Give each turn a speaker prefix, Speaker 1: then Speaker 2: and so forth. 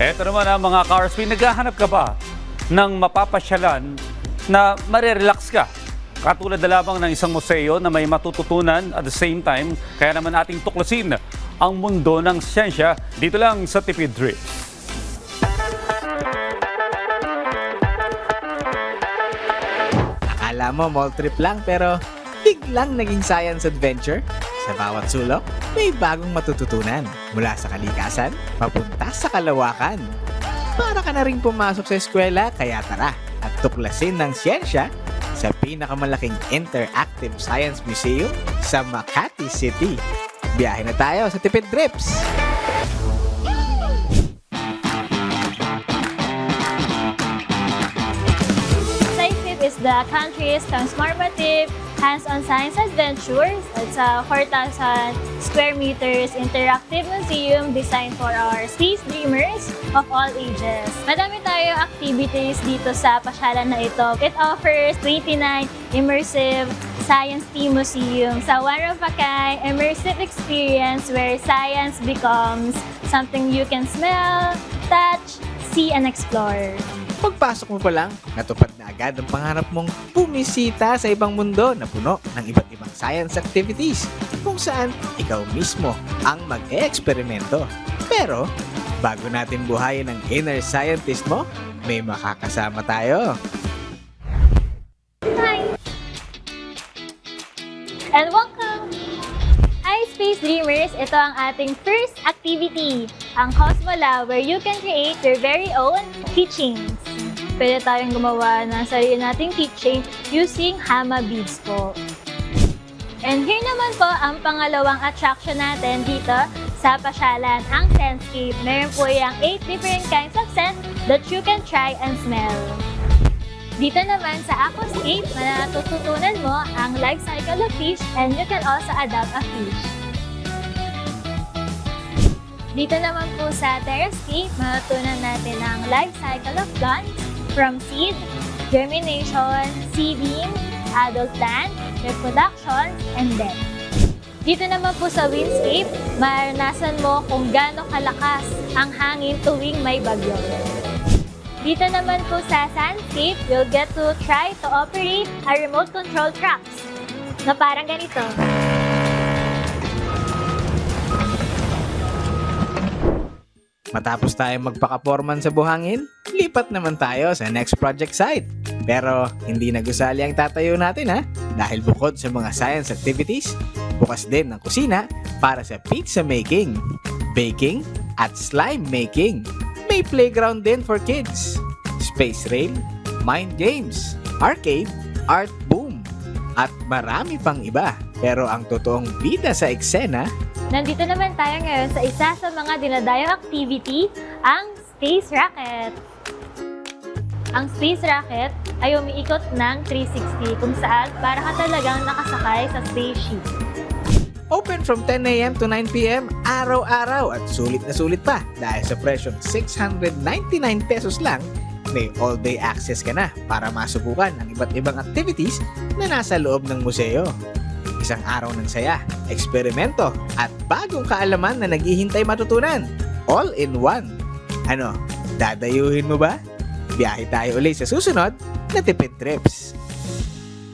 Speaker 1: Eto naman ang mga ka-RSP, naghahanap ka ba ng mapapasyalan na marerelax ka? Katulad na lamang ng isang museo na may matututunan at the same time, kaya naman ating tuklasin ang mundo ng siyensya dito lang sa Tipid Trips.
Speaker 2: Akala mo mall trip lang pero biglang naging science adventure. Sa bawat sulok, may bagong matututunan. Mula sa kalikasan, papunta sa kalawakan. Para ka na rin pumasok sa eskwela, kaya tara at tuklasin ng siyensya sa pinakamalaking interactive science museum sa Makati City. Biyahe na tayo sa Tipid Trips!
Speaker 3: SciTrip is the country's transformative hands-on science adventures. It's a 4,000 square meters interactive museum designed for our space dreamers of all ages. Madami tayo activities dito sa pasyalan na ito. It offers 29 immersive science theme museum sa one-of-a-kind immersive experience where science becomes something you can smell, touch, see, and explore.
Speaker 2: Pagpasok mo pa lang, natupad na agad ang pangarap mong bumisita sa ibang mundo na puno ng iba't ibang science activities kung saan ikaw mismo ang mag-e-eksperimento. Pero, bago natin buhayin ang inner scientist mo, may makakasama tayo.
Speaker 3: Hi! And welcome! Hi Space Dreamers! Ito ang ating first activity, ang Cosmo Lab, where you can create your very own keychains. Pwede tayong gumawa ng sarili nating keychain using Hama beads po. And here naman po ang pangalawang attraction natin dito sa pasyalan, ang Scentscape. Meron po yung 8 different kinds of scent that you can try and smell. Dito naman sa Aquascape, natututunan mo ang life cycle of fish and you can also adopt a fish. Dito naman po sa Terrascape, matutunan natin ang life cycle of plants from seed, germination, seeding, adult plant, reproduction, and death. Dito naman po sa Windscape, maranasan mo kung gaano kalakas ang hangin tuwing may bagyo. Dito naman po sa Sandscape, you'll get to try to operate a remote control trucks na parang ganito.
Speaker 2: Matapos tayong magpaka-foreman sa buhangin, lipat naman tayo sa next project site. Pero hindi na gusali ang tatayo natin ha, dahil bukod sa mga science activities, bukas din ang kusina para sa pizza making, baking, at slime making. May playground din for kids, space rail, mind games, arcade, art boom, at marami pang iba. Pero ang totoong bida sa eksena,
Speaker 3: Nandito naman tayo ngayon sa isa sa mga dinadayong activity, ang Space Rocket. Ang Space Rocket ay umiikot ng 360 kung saan para ka talagang nakasakay sa spaceship.
Speaker 2: open from 10 a.m. to 9 p.m. araw-araw at sulit na sulit pa dahil sa presyong 699 pesos lang, may all-day access ka na para masubukan ang iba't ibang activities na nasa loob ng museo. Isang araw ng saya, eksperimento at bagong kaalaman na naghihintay matutunan. All in one. Ano, dadayuhin mo ba? Biyahe tayo ulit sa susunod na Tipid Trips.